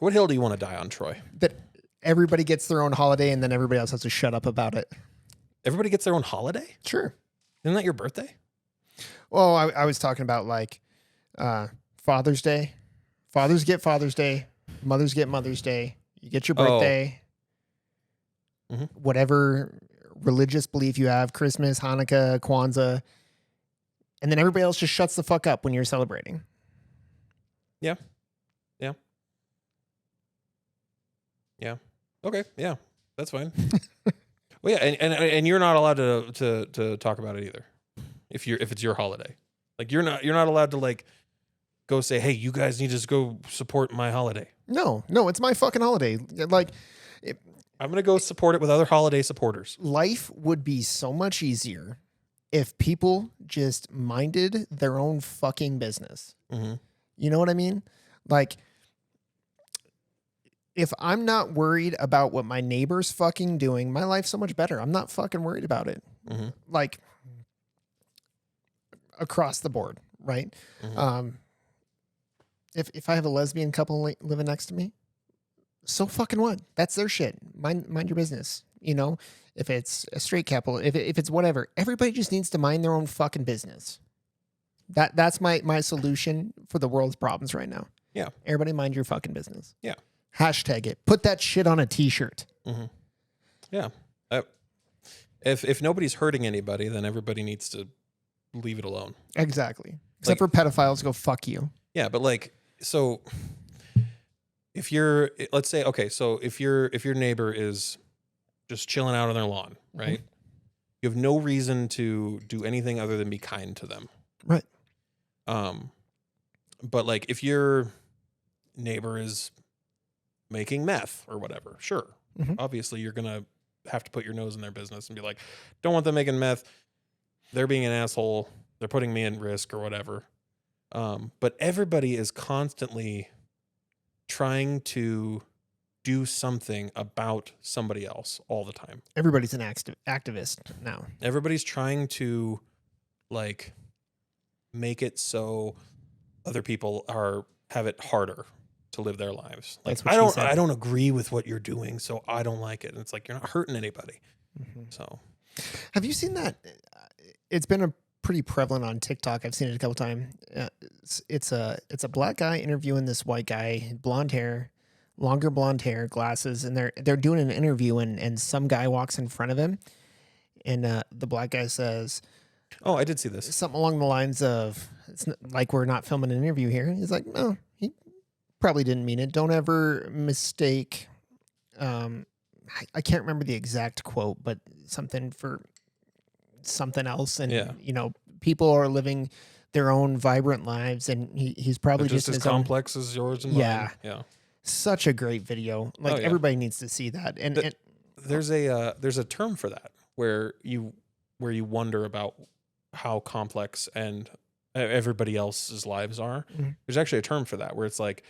What hill do you want to die on, Troy? That everybody gets their own holiday, and then everybody else has to shut up about it. Everybody gets their own holiday? Sure. Isn't that your birthday? Well, I was talking about like Father's Day. Fathers get Father's Day. Mothers get Mother's Day. You get your birthday. Mhm. Whatever religious belief you have, Christmas, Hanukkah, Kwanzaa. And then everybody else just shuts the fuck up when you're celebrating. Yeah. Okay. Yeah. That's fine. Well, yeah, and you're not allowed to talk about it either. If it's your holiday. Like you're not allowed to like go say, "Hey, you guys need to just go support my holiday." No, it's my fucking holiday. Like, I'm going to go support it with other holiday supporters. life would be so much easier if people just minded their own fucking business. Mm-hmm. You know what I mean? Like, if I'm not worried about what my neighbor's fucking doing, my life's so much better. I'm not fucking worried about it. Mm-hmm. Like, across the board, right? Mhm. If I have a lesbian couple living next to me, so fucking what? That's their shit. Mind your business. You know, if it's a straight couple, if it's whatever, everybody just needs to mind their own fucking business. That's my solution for the world's problems right now. Yeah. Everybody mind your fucking business. Yeah. Hashtag it. Put that shit on a t-shirt. Mm-hmm. Yeah. If nobody's hurting anybody, then everybody needs to leave it alone. Exactly. Except for pedophiles, go fuck you. Yeah, but like, so if you're, let's say, okay, so if your neighbor is just chilling out on their lawn, right? You have no reason to do anything other than be kind to them. Right. But like if your neighbor is making meth or whatever, sure. Mhm. Obviously you're going to have to put your nose in their business and be like, don't want them making meth. They're being an asshole. They're putting me in risk or whatever. But everybody is constantly trying to do something about somebody else all the time. Everybody's an activist now. Everybody's trying to like make it so other people have it harder to live their lives. Like, That's what she said. I don't agree with what you're doing, so I don't like it. And it's like, you're not hurting anybody. Mhm. So Have you seen that? It's been a pretty prevalent on TikTok. I've seen it a couple times. It's a black guy interviewing this white guy, blonde hair, longer blonde hair, glasses, and they're doing an interview, and some guy walks in front of him, and the black guy says, Oh, I did see this. something along the lines of, "It's like we're not filming an interview here." He's like, "No, he probably didn't mean it. Don't ever mistake." I can't remember the exact quote, but something for something else. And Yeah. people are living their own vibrant lives, and he's probably They're just in as his own. complex as yours and Yeah. mine. Yeah. Such a great video. Like, Oh, yeah. everybody needs to see that. And There's a term for that where you wonder about how complex and everybody else's lives are. Mhm. There's actually a term for that where it's like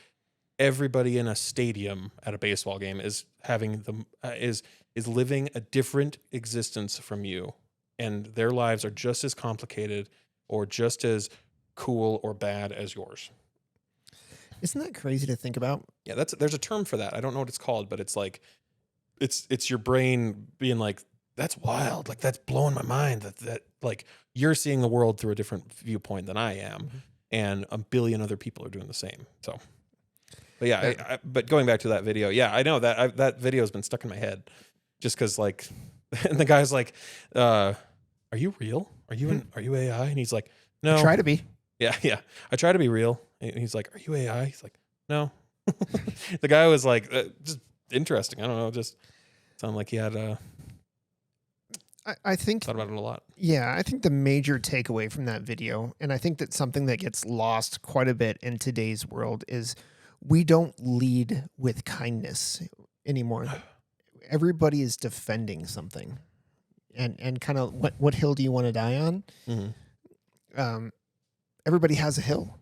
everybody in a stadium at a baseball game is having is living a different existence from you, and their lives are just as complicated or just as cool or bad as yours. isn't that crazy to think about? Yeah, there's a term for that. I don't know what it's called, but it's like it's your brain being like, that's wild. Like, that's blowing my mind that like you're seeing the world through a different viewpoint than I am, and a billion other people are doing the same. So, but yeah, but going back to that video, yeah, I know that video has been stuck in my head just because, like, and the guy's like, are you real? Are you AI? And he's like, no. Try to be. Yeah. I try to be real. And he's like, are you AI? He's like, no. The guy was like, just interesting. I don't know. Just sounded like he had I think, thought about it a lot. yeah, I think the major takeaway from that video, and I think that something that gets lost quite a bit in today's world, is we don't lead with kindness anymore. Everybody is defending something, and kind of what hill do you want to die on? Mm-hmm. Everybody has a hill.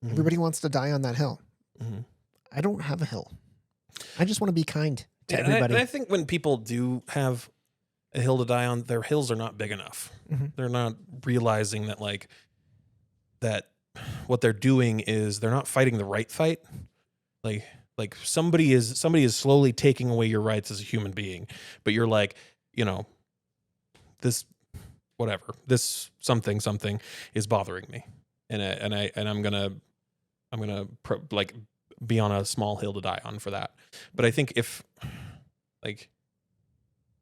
Mhm. Everybody wants to die on that hill. Mm-hmm. I don't have a hill. I just want to be kind to And everybody. I think when people do have a hill to die on, their hills are not big enough. Mhm. They're not realizing that that what they're doing is they're not fighting the right fight. Like somebody is slowly taking away your rights as a human being, but you're like, this something is bothering me, and I'm gonna be on a small hill to die on for that. But I think if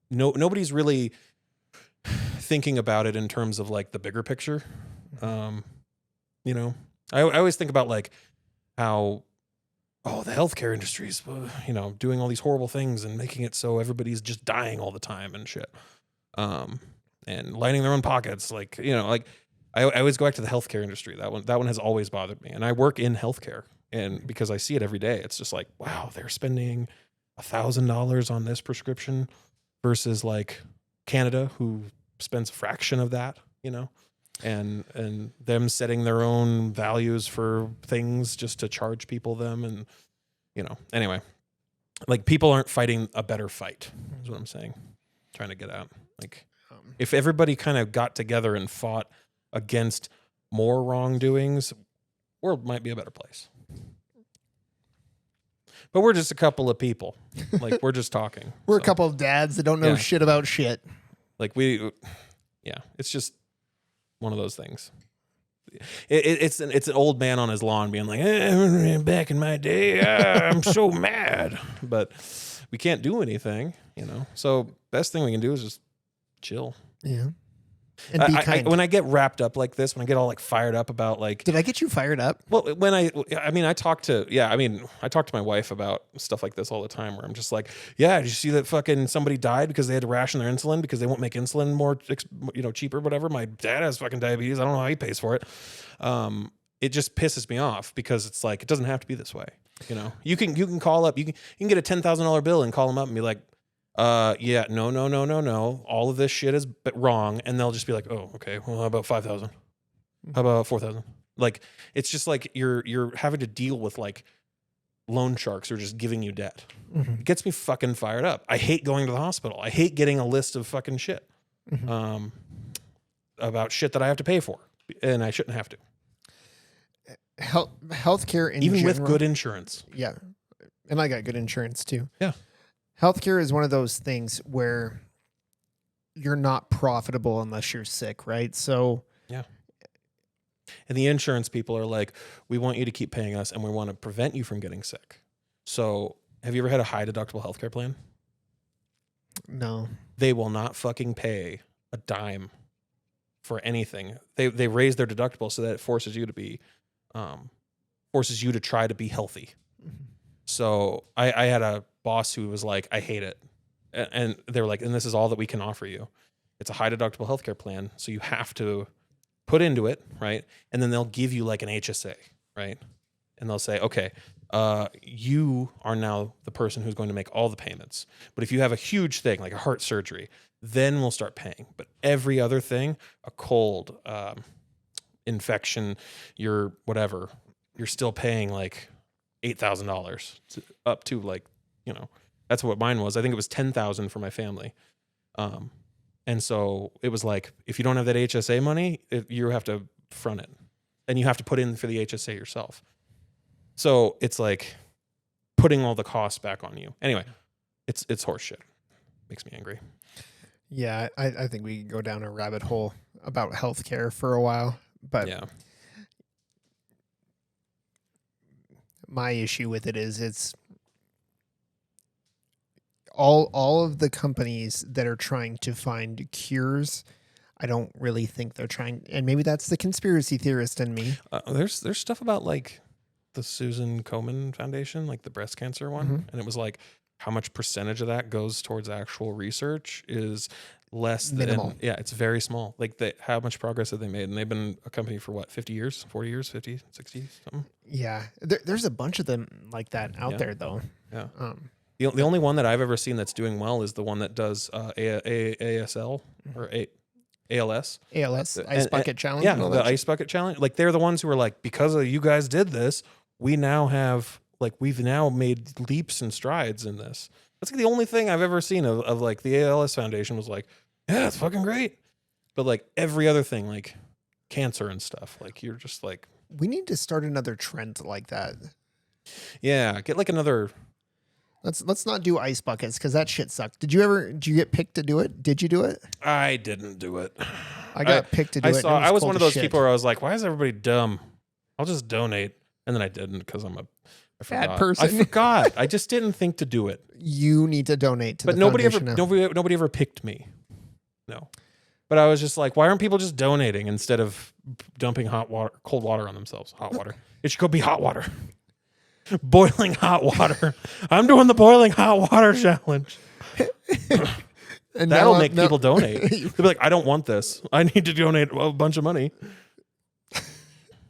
nobody's really thinking about it in terms of like the bigger picture. I always think about like how, the healthcare industry is, doing all these horrible things and making it so everybody's just dying all the time and shit. And lining their own pockets. I always go back to the healthcare industry. That one has always bothered me. And I work in healthcare, and because I see it every day, it's just like, wow, they're spending $1,000 on this prescription versus like Canada, who spends a fraction of that, and them setting their own values for things just to charge people them. And, anyway, like, people aren't fighting a better fight is what I'm saying. Trying to get out. Like, if everybody kind of got together and fought against more wrongdoings, world might be a better place. But we're just a couple of people. Like, we're just talking. We're a couple of dads that don't know shit about shit. Like, it's just one of those things. It's an old man on his lawn being like, back in my day, I'm so mad. But we can't do anything, So best thing we can do is just chill. Yeah. And be kind. When I get wrapped up like this, when I get all like fired up about like, did I get you fired up? Well, when I talk to my wife about stuff like this all the time, where I'm just like, yeah, did you see that fucking somebody died because they had to ration their insulin because they won't make insulin more, cheaper, whatever. My dad has fucking diabetes. I don't know how he pays for it. It just pisses me off because it's like, it doesn't have to be this way. You can call up, you can get a $10,000 bill and call them up and be like, yeah, no. All of this shit is wrong. And they'll just be like, oh, okay. Well, how about 5,000? How about 4,000? Like, it's just like you're having to deal with like loan sharks who are just giving you debt. Mm-hmm. It gets me fucking fired up. I hate going to the hospital. I hate getting a list of fucking shit, about shit that I have to pay for, and I shouldn't have to. Healthcare in even general, with good insurance. Yeah. And I got good insurance too. Yeah. Healthcare is one of those things where you're not profitable unless you're sick, right? So Yeah. And the insurance people are like, we want you to keep paying us and we want to prevent you from getting sick. So have you ever had a high deductible healthcare plan? No. They will not fucking pay a dime for anything. They raise their deductible so that it forces you to be, forces you to try to be healthy. Mm-hmm. So I had a boss who was like, I hate it. And they were like, and this is all that we can offer you. It's a high deductible healthcare plan. So you have to put into it, right? And then they'll give you like an HSA, right? And they'll say, okay, you are now the person who's going to make all the payments. But if you have a huge thing, like a heart surgery, then we'll start paying. But every other thing, a cold, infection, your whatever, you're still paying like $8,000 up to like, you know, that's what mine was. I think it was $10,000 for my family. And so it was like, if you don't have that HSA money, you have to front it and you have to put in for the HSA yourself. So it's like putting all the costs back on you. Anyway, it's horseshit. Makes me angry. Yeah, I think we could go down a rabbit hole about healthcare for a while, but Yeah. my issue with it is it's all of the companies that are trying to find cures. I don't really think they're trying, and maybe that's the conspiracy theorist in me. There's stuff about like the Susan Komen Foundation, like the breast cancer one, Mm-hmm. and it was like how much percentage of that goes towards actual research is less than Minimal. Yeah, it's very small. Like how much progress have they made? And they've been a company for what, 50 years, 40 years, 50, 60, something. Yeah, there's a bunch of them like that out Yeah. there though. Yeah. Um, The only one that I've ever seen that's doing well is the one that does ASL or ALS. ALS, Ice Bucket Challenge. Yeah, and all the that Ice Bucket Challenge. Like they're the ones who are like, because of you guys did this, we've now made leaps and strides in this. That's like the only thing I've ever seen of like the ALS Foundation was like, yeah, it's fucking great. But like every other thing, like cancer and stuff, like you're just like, We need to start another trend like that. yeah, get like another. Let's not do ice buckets because that shit sucked. Did you get picked to do it? Did you do it? I didn't do it. I got picked to do it. I was one of those people where I was like, why is everybody dumb? I'll just donate. And then I didn't because I Bad forgot. person. I forgot. I just didn't think to do it. You need to donate to But the nobody foundation now. nobody ever picked me. No. But I was just like, why aren't people just donating instead of dumping cold water on themselves? Hot water. It should go be hot water. Boiling hot water. I'm doing the boiling hot water challenge. And That'll now- make now- people donate. They'll be like, I don't want this. I need to donate a bunch of money.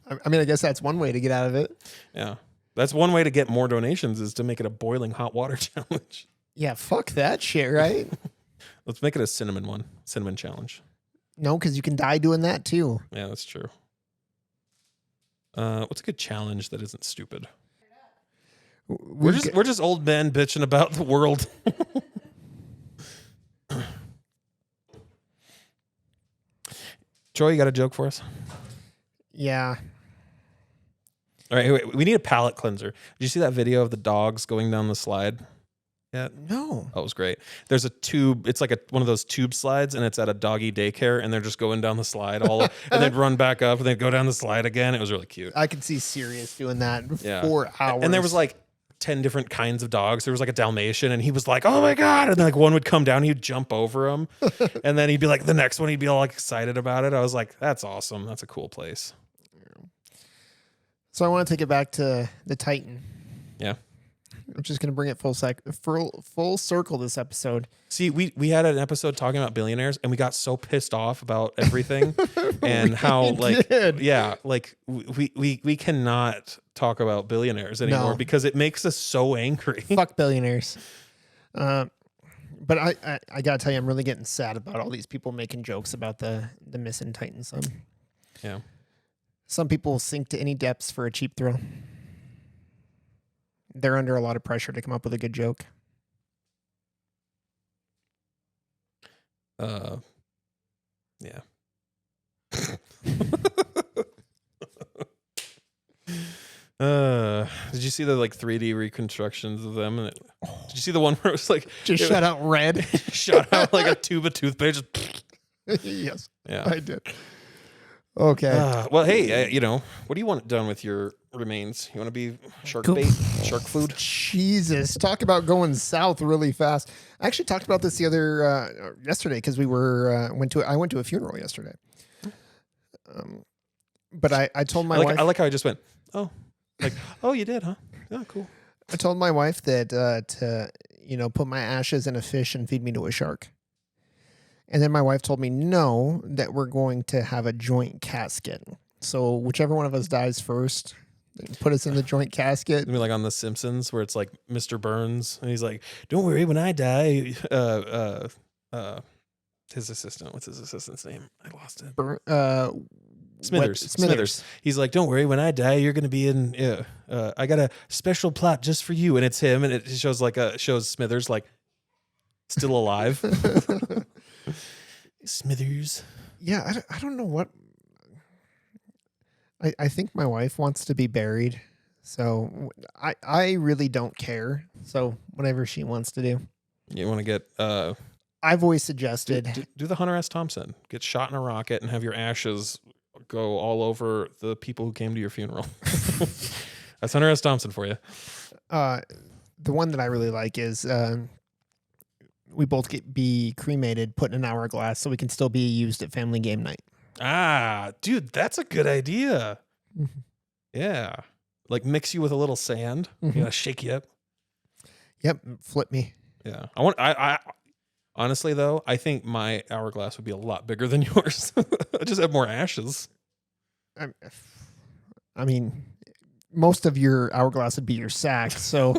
I mean, I guess that's one way to get out of it. Yeah. That's one way to get more donations is to make it a boiling hot water challenge. Yeah, fuck that shit, right? Let's make it a cinnamon challenge. No, because you can die doing that too. Yeah, that's true. What's a good challenge that isn't stupid? We're just old men bitching about the world. Troy, you got a joke for us? Yeah. All right, wait, we need a palate cleanser. Did you see that video of the dogs going down the slide? Yeah. No. Oh, it was great. There's a tube. It's like one of those tube slides, and it's at a doggy daycare, and they're just going down the slide and then run back up, and then go down the slide again. It was really cute. I could see Sirius doing that Yeah. for hours. And there was like 10 different kinds of dogs. There was like a Dalmatian, and he was like, "Oh my god!" And then like one would come down, he'd jump over him, and then he'd be like, the next one, he'd be all like excited about it. I was like, "That's awesome. That's a cool place." So I want to take it back to the Titan. Yeah. I'm just going to bring it full circle this episode. See, we had an episode talking about billionaires, and we got so pissed off about everything and how like did. yeah, like we cannot talk about billionaires anymore No. because it makes us so angry. Fuck billionaires. But I got to tell you, I'm really getting sad about all these people making jokes about the missing Titan son. Yeah. Some people will sink to any depths for a cheap thrill. They're under a lot of pressure to come up with a good joke. Yeah. Did you see the like 3D reconstructions of them? Did you see the one where it was like Just shut out red. shot out like a tube of toothpaste? Yes, Yeah. I did. Okay. Well, hey, what do you want done with your remains? You want to be shark bait, shark food? Jesus, talk about going south really fast. I actually talked about this yesterday because I went to a funeral yesterday. But I told my wife. I like how I just went, oh, oh, you did, huh? Oh, cool. I told my wife that to put my ashes in a fish and feed me to a shark. And then my wife told me no, that we're going to have a joint casket. So whichever one of us dies first, they can put us in the joint casket. I mean, like on The Simpsons, where it's like Mr. Burns, and he's like, "Don't worry, when I die." His assistant. What's his assistant's name? I lost it. Smithers. He's like, "Don't worry, when I die, you're going to be in. I got a special plot just for you," and it's him, and it shows Smithers like still alive. Smithers. Yeah, I don't know what. I think my wife wants to be buried, so I really don't care. So whatever she wants to do. You want to get. I've always suggested do the Hunter S. Thompson. Get shot in a rocket and have your ashes go all over the people who came to your funeral. That's Hunter S. Thompson for you. The one that I really like is we both be cremated, put in an hourglass, so we can still be used at family game night. Ah, dude, that's a good idea. Mm-hmm. Yeah, like mix you with a little sand. Mm-hmm. You know, shake you up. Yep, flip me. Yeah, I honestly though, I think my hourglass would be a lot bigger than yours. I just have more ashes. I mean, most of your hourglass would be your sack, so.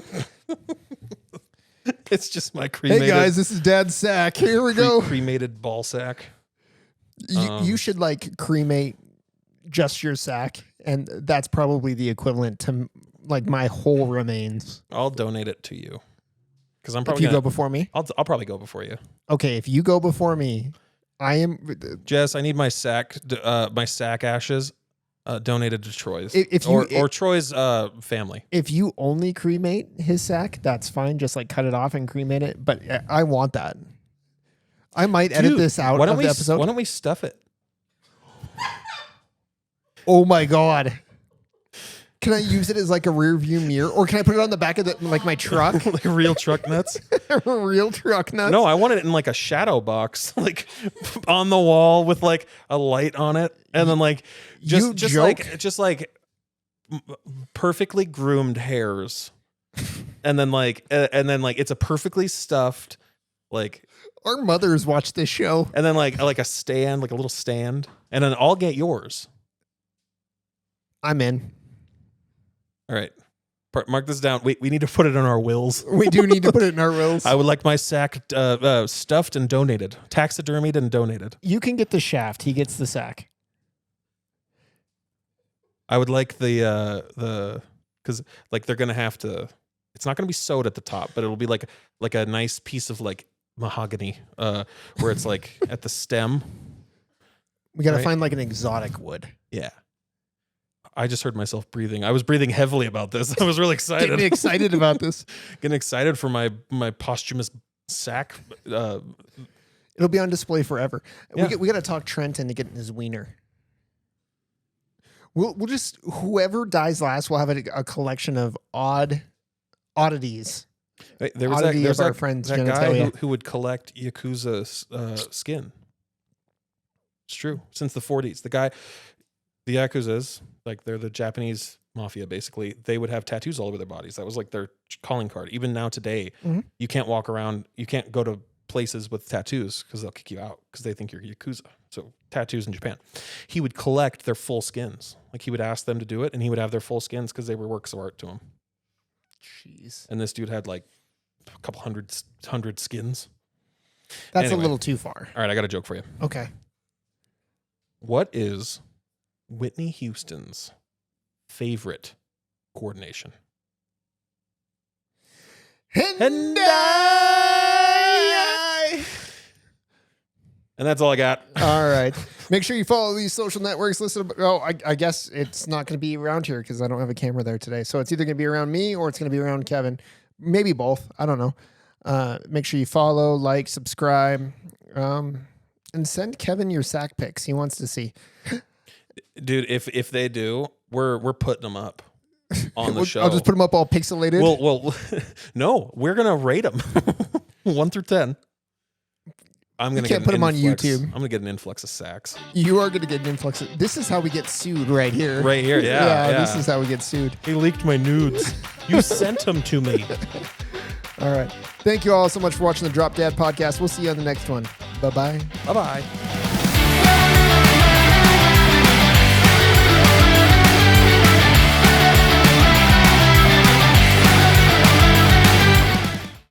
It's just my cremated. Hey guys, this is Dad's sack. Here we go. Cremated ball sack. You should like cremate just your sack, and that's probably the equivalent to like my whole remains. I'll donate it to you because I'm If probably you go before me. I'll probably go before you. Okay, if you go before me, I am. Jess, I need my sack ashes donated to Troy's or Troy's family. If you only cremate his sack, that's fine. Just like cut it off and cremate it. But I want that. I might edit this out of the episode. Why don't we stuff it? Oh my God. Can I use it as like a rear view mirror, or can I put it on the back of my truck? Like real truck nuts? Real truck nuts? No, I want it in like a shadow box, like on the wall with like a light on it, and then like just like perfectly groomed hairs, and then like it's a perfectly stuffed like. Our mothers watch this show, and then like a stand, like a little stand, and then I'll get yours. I'm in. All right. Mark this down. We need to put it in our wills. We do need to put it in our wills. I would like my sack stuffed and donated. Taxidermied and donated. You can get the shaft. He gets the sack. I would like the because like they're gonna have to. It's not gonna be sewed at the top, but it'll be like a nice piece of like mahogany, where it's like at the stem. We gotta find like an exotic wood. Yeah. I just heard myself breathing. I was breathing heavily about this. I was really excited. Getting excited about this. Getting excited for my posthumous sack. It'll be on display forever. Yeah. We got to talk Trent into getting his wiener. We'll just whoever dies last will have a collection of oddities. There was our friend's that genitalia. guy who would collect Yakuza skin. It's true. Since the 40s, the Yakuzas, like they're the Japanese mafia, basically, they would have tattoos all over their bodies. That was like their calling card. Even now today, you can't walk around, you can't go to places with tattoos because they'll kick you out because they think you're Yakuza. So tattoos in Japan. He would collect their full skins. Like he would ask them to do it and he would have their full skins because they were works of art to him. Jeez. And this dude had like a couple hundred skins. That's a little too far. All right, I got a joke for you. Okay. What is Whitney Houston's favorite coordination? And that's all I got. All right. Make sure you follow these social networks. Listen. I guess it's not going to be around here because I don't have a camera there today. So it's either going to be around me or it's going to be around Kevin. Maybe both. I don't know. Make sure you follow, like, subscribe, and send Kevin your sack pics. He wants to see. Dude, if they do, we're putting them up on the show. I'll just put them up all pixelated. Well, no, we're gonna rate them 1 through 10. I'm gonna can't put them on YouTube. I'm gonna get an influx of sacks. You are going to get an influx. This is how we get sued right here. Right here, yeah. This is how we get sued. He leaked my nudes. You sent them to me. All right. Thank you all so much for watching the Drop Dad podcast. We'll see you on the next one. Bye-bye. Bye-bye.